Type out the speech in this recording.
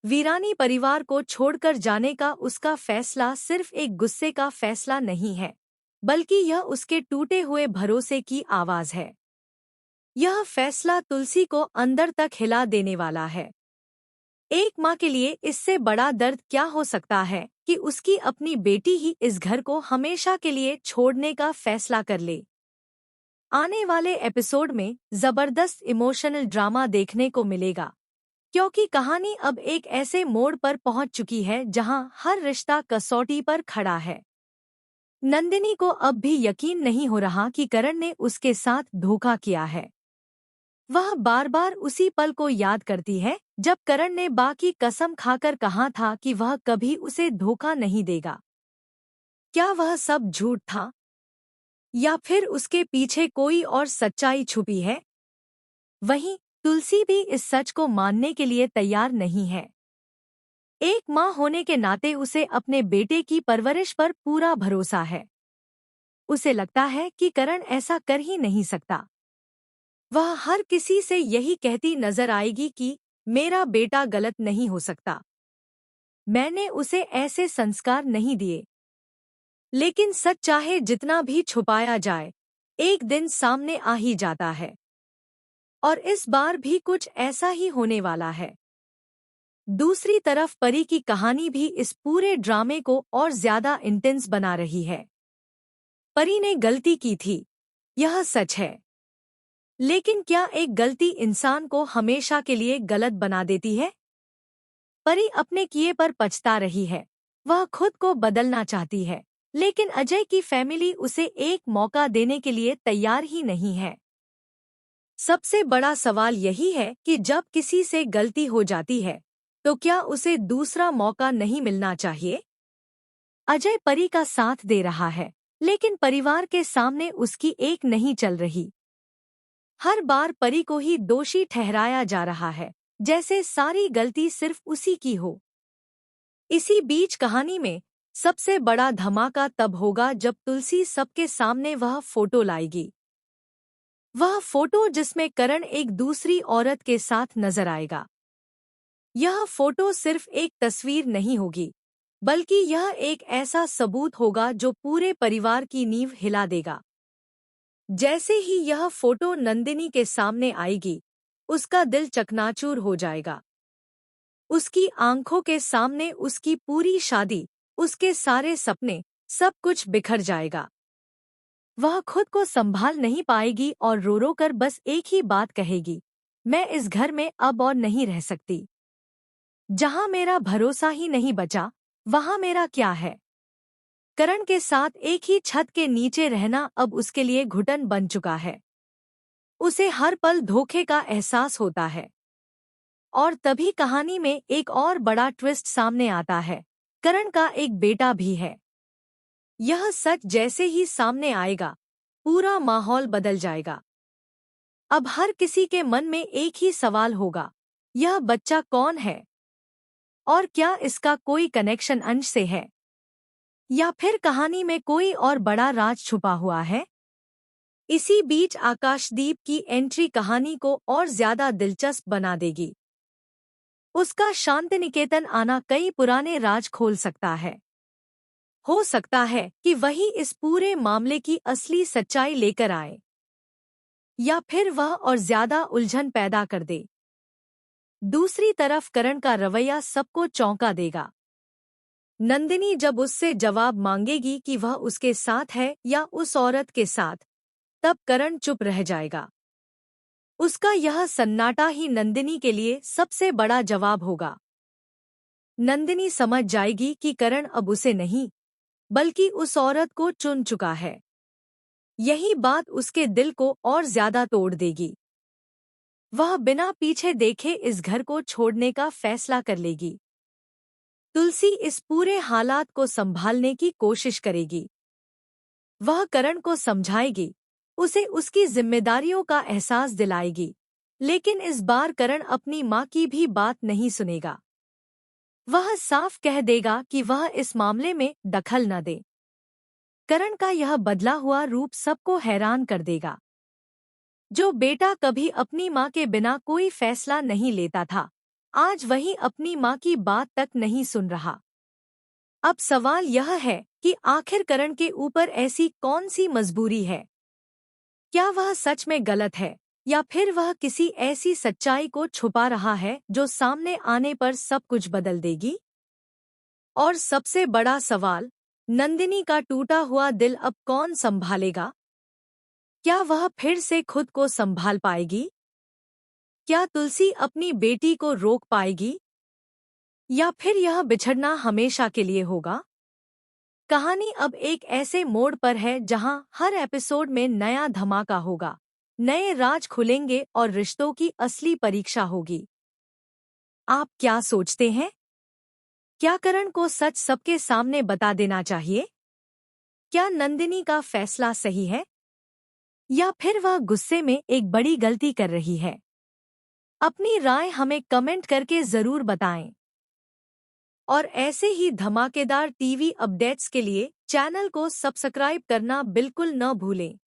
वीरानी परिवार को छोड़कर जाने का उसका फैसला सिर्फ एक गुस्से का फैसला नहीं है, बल्कि यह उसके टूटे हुए भरोसे की आवाज है। यह फैसला तुलसी को अंदर तक हिला देने वाला है। एक माँ के लिए इससे बड़ा दर्द क्या हो सकता है कि उसकी अपनी बेटी ही इस घर को हमेशा के लिए छोड़ने का फैसला कर ले। आने वाले एपिसोड में जबरदस्त इमोशनल ड्रामा देखने को मिलेगा, क्योंकि कहानी अब एक ऐसे मोड़ पर पहुंच चुकी है जहां हर रिश्ता कसौटी पर खड़ा है। नंदिनी को अब भी यकीन नहीं हो रहा कि करण ने उसके साथ धोखा किया है। वह बार बार उसी पल को याद करती है जब करण ने बा की कसम खाकर कहा था कि वह कभी उसे धोखा नहीं देगा। क्या वह सब झूठ था, या फिर उसके पीछे कोई और सच्चाई छुपी है? वहीं तुलसी भी इस सच को मानने के लिए तैयार नहीं है। एक माँ होने के नाते उसे अपने बेटे की परवरिश पर पूरा भरोसा है। उसे लगता है कि करण ऐसा कर ही नहीं सकता। वह हर किसी से यही कहती नजर आएगी कि मेरा बेटा गलत नहीं हो सकता, मैंने उसे ऐसे संस्कार नहीं दिए। लेकिन सच चाहे जितना भी छुपाया जाए, एक दिन सामने आ ही जाता है। और इस बार भी कुछ ऐसा ही होने वाला है। दूसरी तरफ परी की कहानी भी इस पूरे ड्रामे को और ज्यादा इंटेंस बना रही है। परी ने गलती की थी, यह सच है। लेकिन क्या एक गलती इंसान को हमेशा के लिए गलत बना देती है? परी अपने किए पर पछता रही है। वह खुद को बदलना चाहती है, लेकिन अजय की फैमिली उसे एक मौका देने के लिए तैयार ही नहीं है। सबसे बड़ा सवाल यही है कि जब किसी से गलती हो जाती है, तो क्या उसे दूसरा मौका नहीं मिलना चाहिए? अजय परी का साथ दे रहा है, लेकिन परिवार के सामने उसकी एक नहीं चल रही। हर बार परी को ही दोषी ठहराया जा रहा है, जैसे सारी गलती सिर्फ उसी की हो। इसी बीच कहानी में सबसे बड़ा धमाका तब होगा जब तुलसी सबके सामने वह फोटो लाएगी। वह फोटो जिसमें करण एक दूसरी औरत के साथ नजर आएगा। यह फोटो सिर्फ एक तस्वीर नहीं होगी, बल्कि यह एक ऐसा सबूत होगा जो पूरे परिवार की नींव हिला देगा। जैसे ही यह फोटो नंदिनी के सामने आएगी, उसका दिल चकनाचूर हो जाएगा। उसकी आंखों के सामने उसकी पूरी शादी, उसके सारे सपने, सब कुछ बिखर जाएगा। वह खुद को संभाल नहीं पाएगी और रो रो कर बस एक ही बात कहेगी, मैं इस घर में अब और नहीं रह सकती। जहां मेरा भरोसा ही नहीं बचा, वहां मेरा क्या है? करण के साथ एक ही छत के नीचे रहना अब उसके लिए घुटन बन चुका है। उसे हर पल धोखे का एहसास होता है। और तभी कहानी में एक और बड़ा ट्विस्ट सामने आता है। करण का एक बेटा भी है। यह सच जैसे ही सामने आएगा, पूरा माहौल बदल जाएगा। अब हर किसी के मन में एक ही सवाल होगा, यह बच्चा कौन है? और क्या इसका कोई कनेक्शन अंश से है? या फिर कहानी में कोई और बड़ा राज छुपा हुआ है? इसी बीच आकाशदीप की एंट्री कहानी को और ज्यादा दिलचस्प बना देगी। उसका शांतिनिकेतन आना कई पुराने राज खोल सकता है। हो सकता है कि वही इस पूरे मामले की असली सच्चाई लेकर आए, या फिर वह और ज्यादा उलझन पैदा कर दे। दूसरी तरफ करण का रवैया सबको चौंका देगा। नंदिनी जब उससे जवाब मांगेगी कि वह उसके साथ है या उस औरत के साथ, तब करण चुप रह जाएगा। उसका यह सन्नाटा ही नंदिनी के लिए सबसे बड़ा जवाब होगा। नंदिनी समझ जाएगी कि करण अब उसे नहीं, बल्कि उस औरत को चुन चुका है। यही बात उसके दिल को और ज्यादा तोड़ देगी। वह बिना पीछे देखे इस घर को छोड़ने का फैसला कर लेगी। तुलसी इस पूरे हालात को संभालने की कोशिश करेगी। वह करण को समझाएगी, उसे उसकी जिम्मेदारियों का एहसास दिलाएगी, लेकिन इस बार करण अपनी माँ की भी बात नहीं सुनेगा। वह साफ कह देगा कि वह इस मामले में दखल न दे। करण का यह बदला हुआ रूप सबको हैरान कर देगा। जो बेटा कभी अपनी माँ के बिना कोई फैसला नहीं लेता था, आज वही अपनी माँ की बात तक नहीं सुन रहा। अब सवाल यह है कि आखिर करण के ऊपर ऐसी कौन सी मजबूरी है? क्या वह सच में गलत है या फिर वह किसी ऐसी सच्चाई को छुपा रहा है जो सामने आने पर सब कुछ बदल देगी? और सबसे बड़ा सवाल, नंदिनी का टूटा हुआ दिल अब कौन संभालेगा? क्या वह फिर से खुद को संभाल पाएगी? क्या तुलसी अपनी बेटी को रोक पाएगी? या फिर यह बिछड़ना हमेशा के लिए होगा? कहानी अब एक ऐसे मोड़ पर है जहां हर एपिसोड में नया धमाका होगा, नए राज खुलेंगे और रिश्तों की असली परीक्षा होगी। आप क्या सोचते हैं? क्या करण को सच सबके सामने बता देना चाहिए? क्या नंदिनी का फैसला सही है या फिर वह गुस्से में एक बड़ी गलती कर रही है? अपनी राय हमें कमेंट करके जरूर बताएं। और ऐसे ही धमाकेदार टीवी अपडेट्स के लिए चैनल को सब्सक्राइब करना बिल्कुल न भूलें।